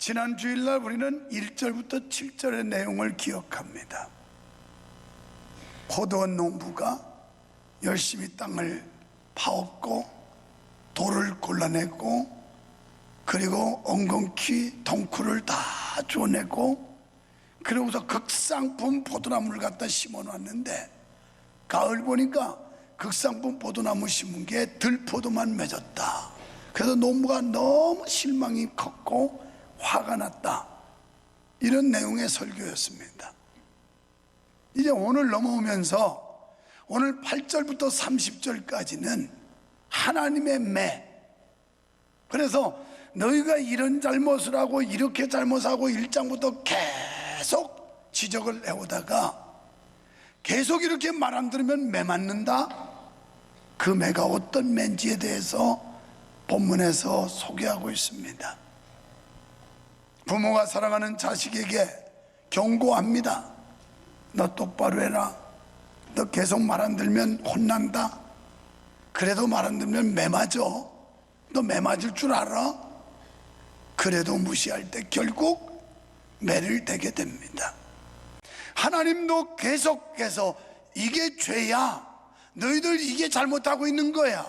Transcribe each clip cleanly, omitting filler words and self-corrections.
지난 주일날 우리는 1절부터 7절의 내용을 기억합니다. 포도원 농부가 열심히 땅을 파엎고 돌을 골라내고 그리고 엉겅퀴 덩쿨을 다 쪼내고 그러고서 극상품 포도나무를 갖다 심어놨는데 가을 보니까 극상품 포도나무 심은 게 들포도만 맺었다. 그래서 농부가 너무 실망이 컸고 화가 났다. 이런 내용의 설교였습니다. 이제 오늘 넘어오면서 오늘 8절부터 30절까지는 하나님의 매. 그래서 너희가 이런 잘못을 하고 이렇게 잘못하고 1장부터 계속 지적을 해오다가 계속 이렇게 말 안 들으면 매 맞는다. 그 매가 어떤 매인지에 대해서 본문에서 소개하고 있습니다. 부모가 사랑하는 자식에게 경고합니다. 너 똑바로 해라. 너 계속 말 안 들으면 혼난다. 그래도 말 안 들으면 매 맞아. 너 매 맞을 줄 알아? 그래도 무시할 때 결국 매를 대게 됩니다. 하나님도 계속해서 이게 죄야. 너희들 이게 잘못하고 있는 거야.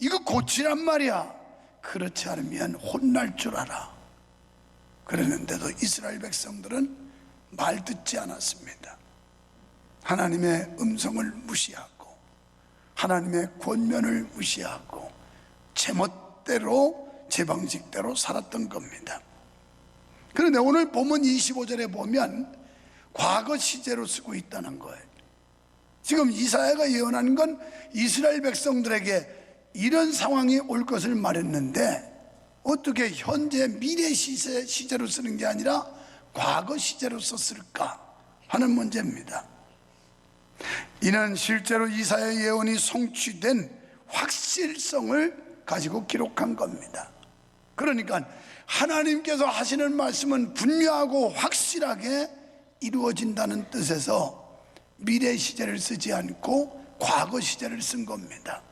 이거 고치란 말이야. 그렇지 않으면 혼날 줄 알아. 그랬는데도 이스라엘 백성들은 말 듣지 않았습니다. 하나님의 음성을 무시하고 하나님의 권면을 무시하고 제멋대로 제 방식대로 살았던 겁니다. 그런데 오늘 본문 25절에 보면 과거 시제로 쓰고 있다는 거예요. 지금 이사야가 예언한 건 이스라엘 백성들에게 이런 상황이 올 것을 말했는데 어떻게 현재 미래 시제로 쓰는 게 아니라 과거 시제로 썼을까 하는 문제입니다. 이는 실제로 이사야 예언이 성취된 확실성을 가지고 기록한 겁니다. 그러니까 하나님께서 하시는 말씀은 분명하고 확실하게 이루어진다는 뜻에서 미래 시제를 쓰지 않고 과거 시제를 쓴 겁니다.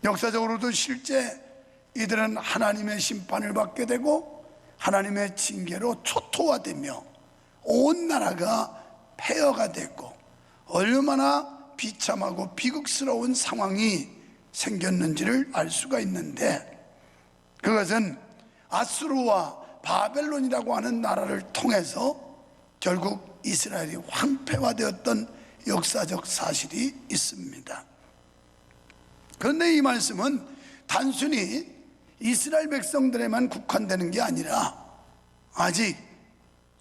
역사적으로도 실제 이들은 하나님의 심판을 받게 되고 하나님의 징계로 초토화되며 온 나라가 폐허가 되고 얼마나 비참하고 비극스러운 상황이 생겼는지를 알 수가 있는데, 그것은 아수르와 바벨론이라고 하는 나라를 통해서 결국 이스라엘이 황폐화되었던 역사적 사실이 있습니다. 그런데 이 말씀은 단순히 이스라엘 백성들에만 국한되는 게 아니라 아직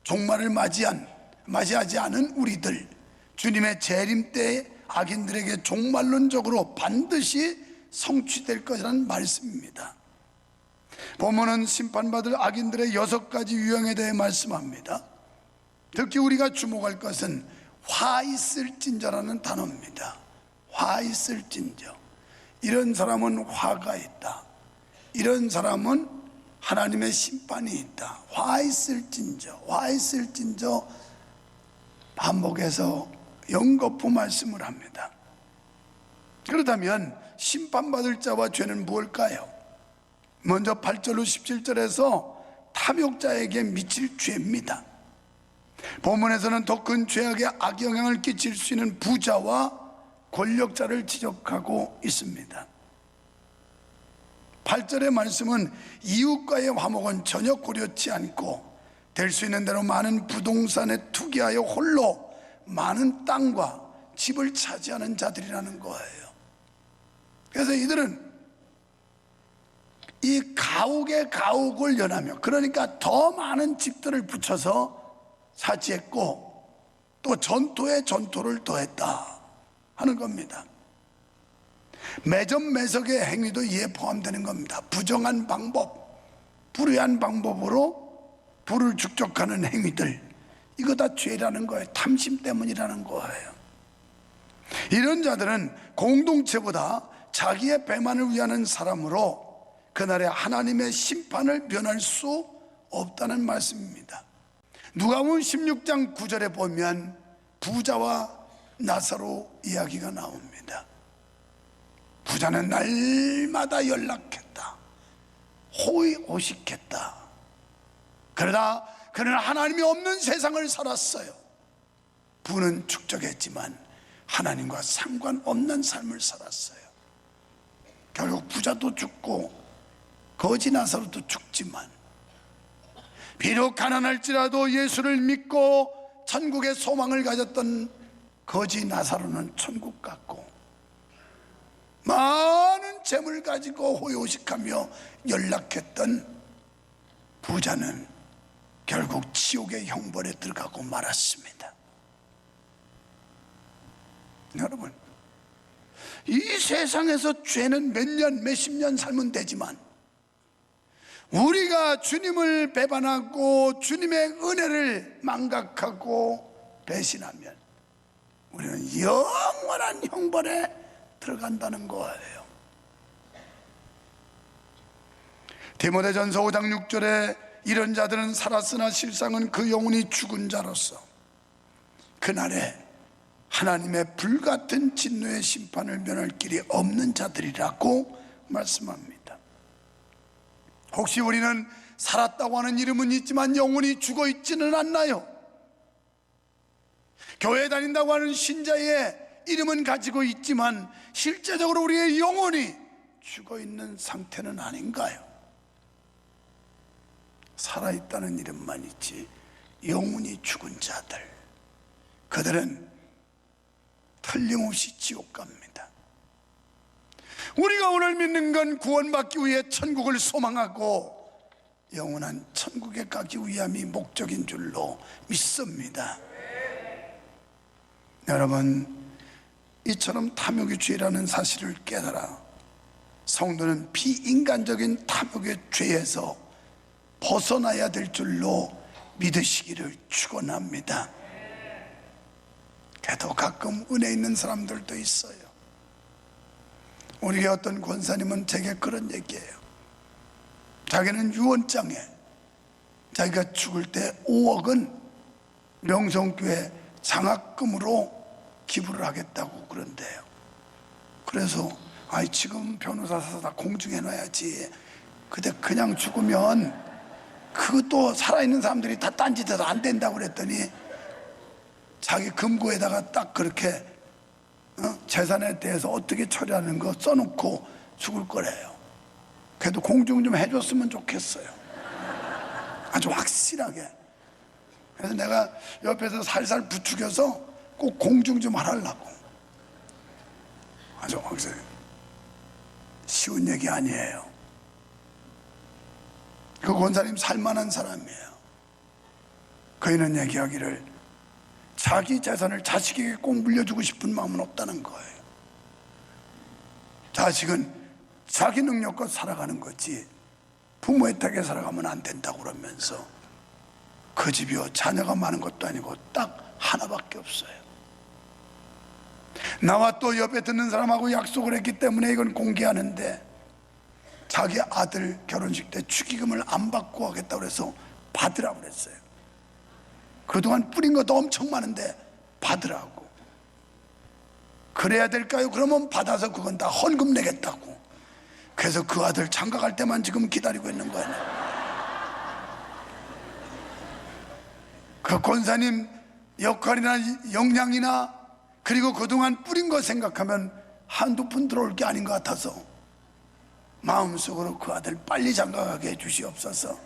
종말을 맞이하지 않은 우리들, 주님의 재림 때에 악인들에게 종말론적으로 반드시 성취될 것이라는 말씀입니다. 본문은 심판받을 악인들의 6가지 유형에 대해 말씀합니다. 특히 우리가 주목할 것은 화 있을진저라는 단어입니다. 화 있을진저. 이런 사람은 화가 있다. 이런 사람은 하나님의 심판이 있다. 화 있을진저, 화 있을진저 반복해서 연거푸 말씀을 합니다. 그렇다면 심판받을 자와 죄는 무엇일까요? 먼저 8절로 17절에서 탐욕자에게 미칠 죄입니다. 본문에서는 더 큰 죄악에 악영향을 끼칠 수 있는 부자와 권력자를 지적하고 있습니다. 8절의 말씀은 이웃과의 화목은 전혀 고려치 않고 될 수 있는 대로 많은 부동산에 투기하여 홀로 많은 땅과 집을 차지하는 자들이라는 거예요. 그래서 이들은 이 가옥에 가옥을 연하며, 그러니까 더 많은 집들을 붙여서 사치했고 또 전토에 전토를 더했다 하는 겁니다. 매점매석의 행위도 이에 포함되는 겁니다. 부정한 방법, 불의한 방법으로 부를 축적하는 행위들, 이거 다 죄라는 거예요. 탐심 때문이라는 거예요. 이런 자들은 공동체보다 자기의 배만을 위하는 사람으로 그날의 하나님의 심판을 면할 수 없다는 말씀입니다. 누가복음 16장 9절에 보면 부자와 나사로 이야기가 나옵니다. 부자는 날마다 연락했다. 호의호식했다. 그러나 그는 하나님이 없는 세상을 살았어요. 부는 축적했지만 하나님과 상관없는 삶을 살았어요. 결국 부자도 죽고 거지 나사로도 죽지만, 비록 가난할지라도 예수를 믿고 천국의 소망을 가졌던 거지 나사로는 천국 갔고, 많은 재물 가지고 호요식하며 연락했던 부자는 결국 지옥의 형벌에 들어가고 말았습니다. 여러분, 이 세상에서 죄는 몇 년, 몇십 년 살면 되지만, 우리가 주님을 배반하고 주님의 은혜를 망각하고 배신하면 우리는 영원한 형벌에 들어간다는 거예요. 디모데전서 5장 6절에 이런 자들은 살았으나 실상은 그 영혼이 죽은 자로서 그날에 하나님의 불같은 진노의 심판을 면할 길이 없는 자들이라고 말씀합니다. 혹시 우리는 살았다고 하는 이름은 있지만 영혼이 죽어 있지는 않나요? 교회 다닌다고 하는 신자의 이름은 가지고 있지만 실제적으로 우리의 영혼이 죽어 있는 상태는 아닌가요? 살아있다는 이름만 있지 영혼이 죽은 자들, 그들은 틀림없이 지옥 갑니다. 우리가 오늘 믿는 건 구원받기 위해 천국을 소망하고 영원한 천국에 가기 위함이 목적인 줄로 믿습니다. 여러분, 이처럼 탐욕의 죄라는 사실을 깨달아 성도는 비인간적인 탐욕의 죄에서 벗어나야 될 줄로 믿으시기를 축원합니다. 그래도 가끔 은혜 있는 사람들도 있어요. 우리 어떤 권사님은 제게 그런 얘기예요. 자기는 유언장에 자기가 죽을 때 5억은 명성교회 장학금으로 기부를 하겠다고 그런대요. 그래서 지금 변호사 사서 다 공증해 놔야지, 근데 그냥 죽으면 그것도 살아있는 사람들이 다 딴짓해서 안 된다고 그랬더니 자기 금고에다가 딱 그렇게 재산에 대해서 어떻게 처리하는 거 써놓고 죽을 거래요. 그래도 공증 좀 해줬으면 좋겠어요. 아주 확실하게. 그래서 내가 옆에서 살살 부추겨서 꼭 공증 좀 하려고. 아주 확실하게. 쉬운 얘기 아니에요. 그 권사님 살만한 사람이에요. 그이는 얘기하기를 자기 재산을 자식에게 꼭 물려주고 싶은 마음은 없다는 거예요. 자식은 자기 능력껏 살아가는 거지 부모의 택에 살아가면 안 된다고 그러면서, 그 집이요 자녀가 많은 것도 아니고 딱 하나밖에 없어요. 나와 또 옆에 듣는 사람하고 약속을 했기 때문에 이건 공개하는데, 자기 아들 결혼식 때 축의금을 안 받고 하겠다고 해서 받으라고 그랬어요. 그동안 뿌린 것도 엄청 많은데 받으라고. 그래야 될까요? 그러면 받아서 그건 다 헌금 내겠다고. 그래서 그 아들 장가갈 때만 지금 기다리고 있는 거예요. 그 권사님 역할이나 역량이나 그리고 그동안 뿌린 거 생각하면 한두 푼 들어올 게 아닌 것 같아서 마음속으로 그 아들 빨리 장가가게 해주시옵소서.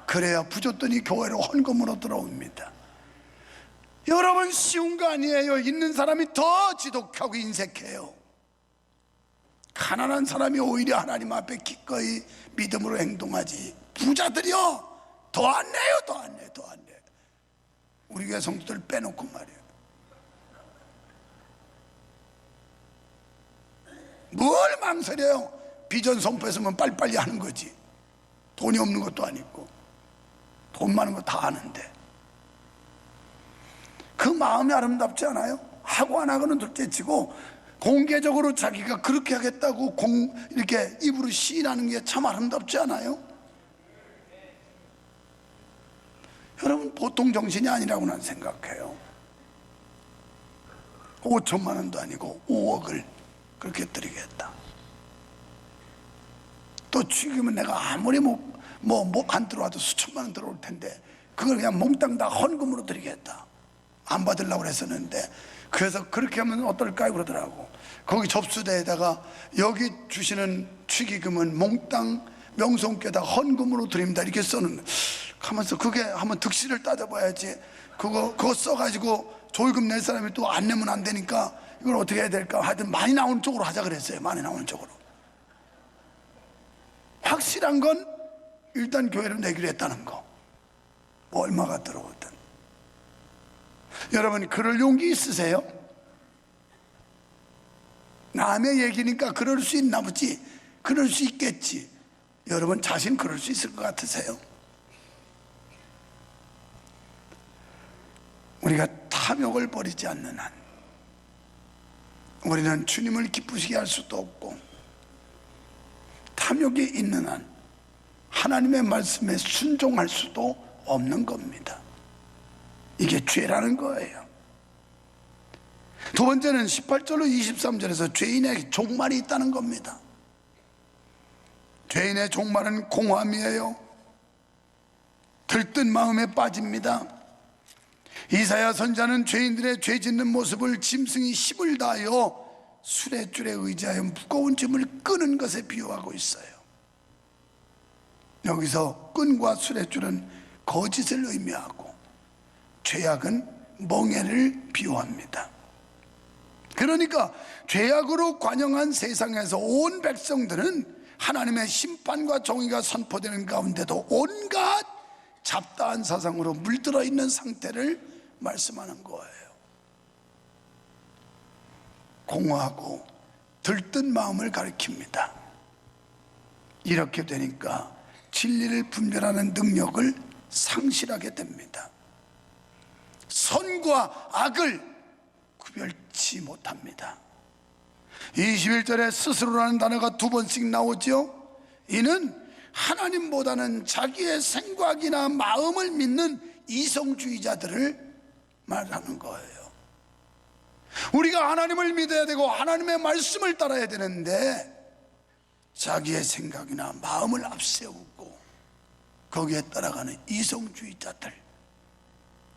그래야 부줬더니 교회로 헌금으로 들어옵니다. 여러분, 쉬운 거 아니에요. 있는 사람이 더 지독하고 인색해요. 가난한 사람이 오히려 하나님 앞에 기꺼이 믿음으로 행동하지, 부자들이요 더 안 내요. 더 안 내요. 더 안 내요. 우리 교회 성도들 빼놓고 말이에요. 뭘 망설여요. 비전 선포했으면 빨리빨리 하는 거지. 돈이 없는 것도 아니고 돈 많은 거 다 아는데. 그 마음이 아름답지 않아요? 하고 안 하고는 둘째치고 공개적으로 자기가 그렇게 하겠다고 이렇게 입으로 시인하는 게 참 아름답지 않아요? 여러분, 보통 정신이 아니라고 난 생각해요. 5천만 원도 아니고 5억을 그렇게 드리겠다. 또 죽이면 내가 아무리 뭐 안 들어와도 수천만 원 들어올 텐데 그걸 그냥 몽땅 다 헌금으로 드리겠다, 안 받으려고 그랬었는데, 그래서 그렇게 하면 어떨까요 그러더라고. 거기 접수대에다가 여기 주시는 축의금은 몽땅 명성께다 헌금으로 드립니다 이렇게 써는, 하면서 그게 한번 득실을 따져봐야지, 그거 써가지고 조의금 낼 사람이 또 안 내면 안 되니까 이걸 어떻게 해야 될까. 하여튼 많이 나오는 쪽으로 하자 그랬어요. 많이 나오는 쪽으로. 확실한 건 일단 교회로 내기로 했다는 거, 얼마가 들어오든. 여러분, 그럴 용기 있으세요? 남의 얘기니까 그럴 수 있나 보지, 그럴 수 있겠지. 여러분 자신 그럴 수 있을 것 같으세요? 우리가 탐욕을 버리지 않는 한 우리는 주님을 기쁘시게 할 수도 없고, 탐욕이 있는 한 하나님의 말씀에 순종할 수도 없는 겁니다. 이게 죄라는 거예요. 두 번째는 18절로 23절에서 죄인의 종말이 있다는 겁니다. 죄인의 종말은 공함이에요. 들뜬 마음에 빠집니다. 이사야 선지자는 죄인들의 죄 짓는 모습을 짐승이 힘을 다하여 수레줄에 의지하여 무거운 짐을 끄는 것에 비유하고 있어요. 여기서 끈과 수레줄은 거짓을 의미하고 죄악은 멍에를 비유합니다. 그러니까 죄악으로 관영한 세상에서 온 백성들은 하나님의 심판과 정의가 선포되는 가운데도 온갖 잡다한 사상으로 물들어 있는 상태를 말씀하는 거예요. 공허하고 들뜬 마음을 가리킵니다. 이렇게 되니까 진리를 분별하는 능력을 상실하게 됩니다. 선과 악을 구별치 못합니다. 21절에 스스로라는 단어가 두 번씩 나오죠. 이는 하나님보다는 자기의 생각이나 마음을 믿는 이성주의자들을 말하는 거예요. 우리가 하나님을 믿어야 되고 하나님의 말씀을 따라야 되는데 자기의 생각이나 마음을 앞세우고 거기에 따라가는 이성주의자들,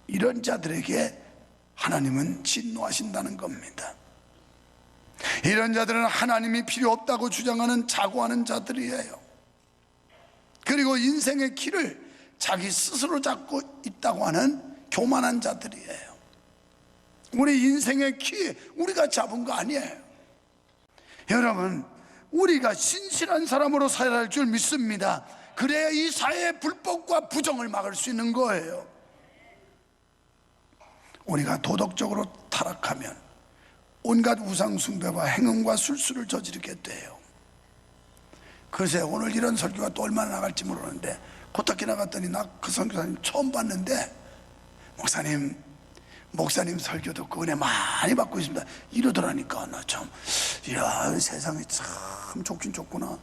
이런 자들에게 하나님은 진노하신다는 겁니다. 이런 자들은 하나님이 필요 없다고 주장하는 자고하는 자들이에요. 그리고 인생의 길을 자기 스스로 잡고 있다고 하는 교만한 자들이에요. 우리 인생의 키 우리가 잡은 거 아니에요. 여러분, 우리가 신실한 사람으로 살아야 할 줄 믿습니다. 그래야 이 사회의 불법과 부정을 막을 수 있는 거예요. 우리가 도덕적으로 타락하면 온갖 우상숭배와 행음과 술수를 저지르게 돼요. 글쎄, 오늘 이런 설교가 또 얼마나 나갈지 모르는데 코타키 나갔더니 나 그 선교사님 처음 봤는데, 목사님 설교 듣고 은혜 많이 받고 있습니다 이러더라니까. 나 참, 이야, 세상이 참 좁긴 좁구나.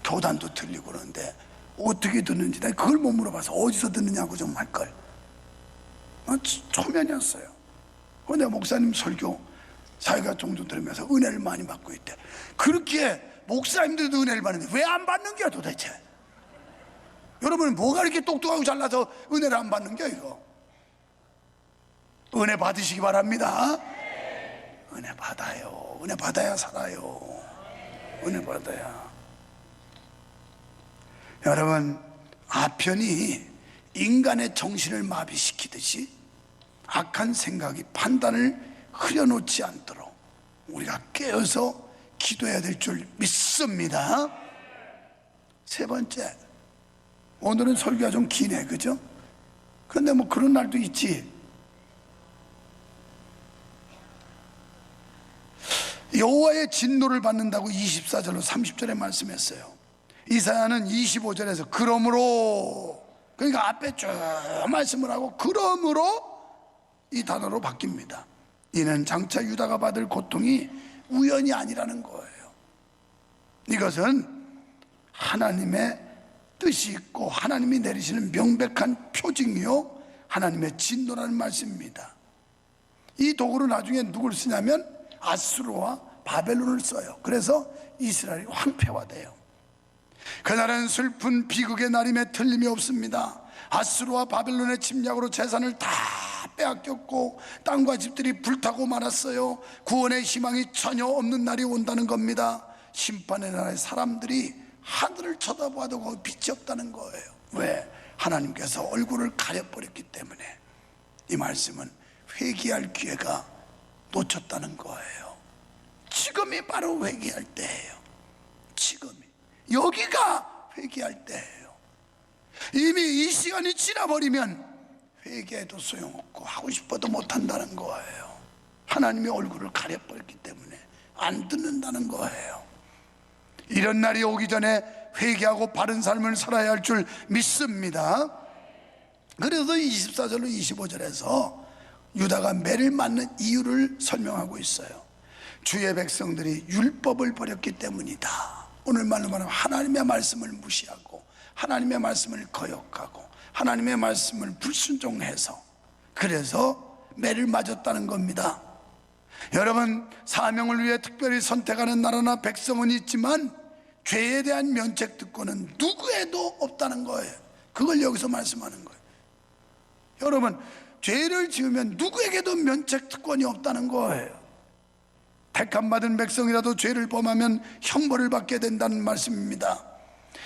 교단도 틀리고 그러는데 어떻게 듣는지 나 그걸 못 물어봐서 어디서 듣느냐고 좀 할걸. 초면이었어요. 근데 목사님 설교 사회가 종종 들으면서 은혜를 많이 받고 있대. 그렇게 목사님들도 은혜를 받는데 왜 안 받는 거야 도대체? 여러분, 뭐가 이렇게 똑똑하고 잘나서 은혜를 안 받는 거야 이거? 은혜 받으시기 바랍니다. 은혜 받아요. 은혜 받아야 살아요. 은혜 받아야. 여러분, 아편이 인간의 정신을 마비시키듯이 악한 생각이 판단을 흐려놓지 않도록 우리가 깨어서 기도해야 될 줄 믿습니다. 세 번째, 오늘은 설교가 좀 기네, 그죠? 그런데 뭐 그런 날도 있지. 여호와의 진노를 받는다고 24절로 30절에 말씀했어요. 이사야는 25절에서 그러므로, 그러니까 앞에 쭉 말씀을 하고 그러므로 이 단어로 바뀝니다. 이는 장차 유다가 받을 고통이 우연이 아니라는 거예요. 이것은 하나님의 뜻이 있고 하나님이 내리시는 명백한 표징이요 하나님의 진노라는 말씀입니다. 이 도구로 나중에 누굴 쓰냐면 아수르와 바벨론을 써요. 그래서 이스라엘이 황폐화돼요. 그날은 슬픈 비극의 날임에 틀림이 없습니다. 아수르와 바벨론의 침략으로 재산을 다 빼앗겼고 땅과 집들이 불타고 말았어요. 구원의 희망이 전혀 없는 날이 온다는 겁니다. 심판의 날에 사람들이 하늘을 쳐다봐도 거기 빛이 없다는 거예요. 왜? 하나님께서 얼굴을 가려버렸기 때문에. 이 말씀은 회개할 기회가 놓쳤다는 거예요. 지금이 바로 회개할 때예요. 지금이, 여기가 회개할 때예요. 이미 이 시간이 지나버리면 회개해도 소용없고 하고 싶어도 못한다는 거예요. 하나님의 얼굴을 가려버렸기 때문에 안 듣는다는 거예요. 이런 날이 오기 전에 회개하고 바른 삶을 살아야 할 줄 믿습니다. 그래서 24절로 25절에서 유다가 매를 맞는 이유를 설명하고 있어요. 주의 백성들이 율법을 버렸기 때문이다. 오늘 말로 말하면 하나님의 말씀을 무시하고 하나님의 말씀을 거역하고 하나님의 말씀을 불순종해서 그래서 매를 맞았다는 겁니다. 여러분, 사명을 위해 특별히 선택하는 나라나 백성은 있지만 죄에 대한 면책특권은 누구에도 없다는 거예요. 그걸 여기서 말씀하는 거예요. 여러분, 죄를 지으면 누구에게도 면책특권이 없다는 거예요. 택함받은 백성이라도 죄를 범하면 형벌을 받게 된다는 말씀입니다.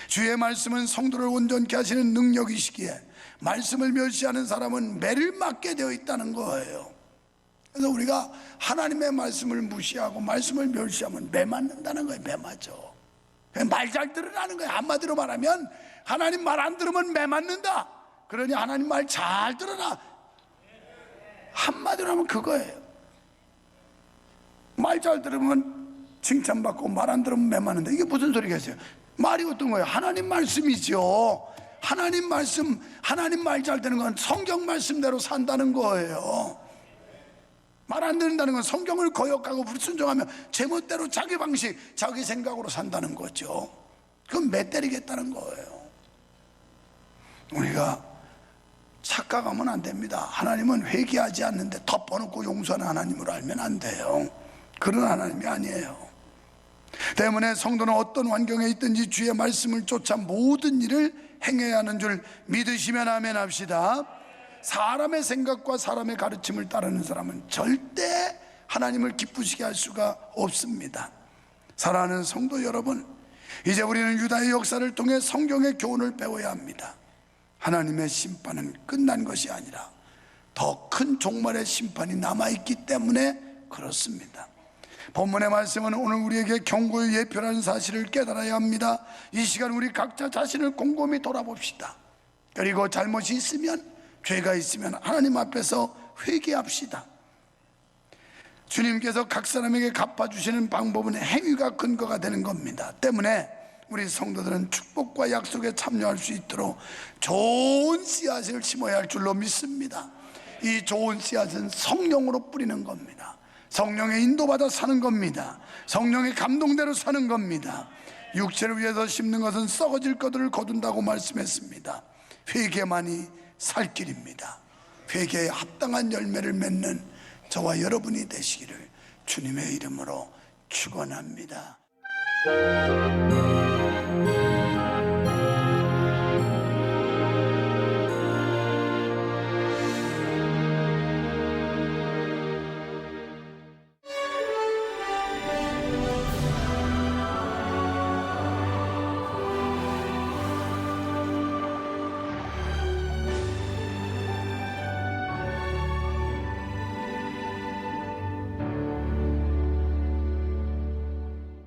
주의 말씀은 성도를 온전케 하시는 능력이시기에 말씀을 멸시하는 사람은 매를 맞게 되어 있다는 거예요. 그래서 우리가 하나님의 말씀을 무시하고 말씀을 멸시하면 매 맞는다는 거예요. 매 맞아. 말 잘 들으라는 거예요. 한마디로 말하면 하나님 말 안 들으면 매 맞는다. 그러니 하나님 말 잘 들어라. 한마디로 하면 그거예요. 말 잘 들으면 칭찬받고 말 안 들으면 매 맞는다. 이게 무슨 소리겠어요? 말이 어떤 거예요? 하나님 말씀이죠. 하나님 말씀, 하나님 말 잘 듣는 건 성경 말씀대로 산다는 거예요. 말 안 듣는다는 건 성경을 거역하고 불순종하며 제멋대로 자기 방식, 자기 생각으로 산다는 거죠. 그건 매 때리겠다는 거예요. 우리가 착각하면 안 됩니다. 하나님은 회개하지 않는데 덮어놓고 용서하는 하나님으로 알면 안 돼요. 그런 하나님이 아니에요. 때문에 성도는 어떤 환경에 있든지 주의 말씀을 쫓아 모든 일을 행해야 하는 줄 믿으시면 아멘 합시다. 사람의 생각과 사람의 가르침을 따르는 사람은 절대 하나님을 기쁘시게 할 수가 없습니다. 사랑하는 성도 여러분, 이제 우리는 유다의 역사를 통해 성경의 교훈을 배워야 합니다. 하나님의 심판은 끝난 것이 아니라 더 큰 종말의 심판이 남아있기 때문에 그렇습니다. 본문의 말씀은 오늘 우리에게 경고의 예표라는 사실을 깨달아야 합니다. 이 시간 우리 각자 자신을 곰곰이 돌아봅시다. 그리고 잘못이 있으면, 죄가 있으면 하나님 앞에서 회개합시다. 주님께서 각 사람에게 갚아주시는 방법은 행위가 근거가 되는 겁니다. 때문에 우리 성도들은 축복과 약속에 참여할 수 있도록 좋은 씨앗을 심어야 할 줄로 믿습니다. 이 좋은 씨앗은 성령으로 뿌리는 겁니다. 성령의 인도받아 사는 겁니다. 성령의 감동대로 사는 겁니다. 육체를 위해서 심는 것은 썩어질 것들을 거둔다고 말씀했습니다. 회개만이 살 길입니다. 회개에 합당한 열매를 맺는 저와 여러분이 되시기를 주님의 이름으로 축원합니다.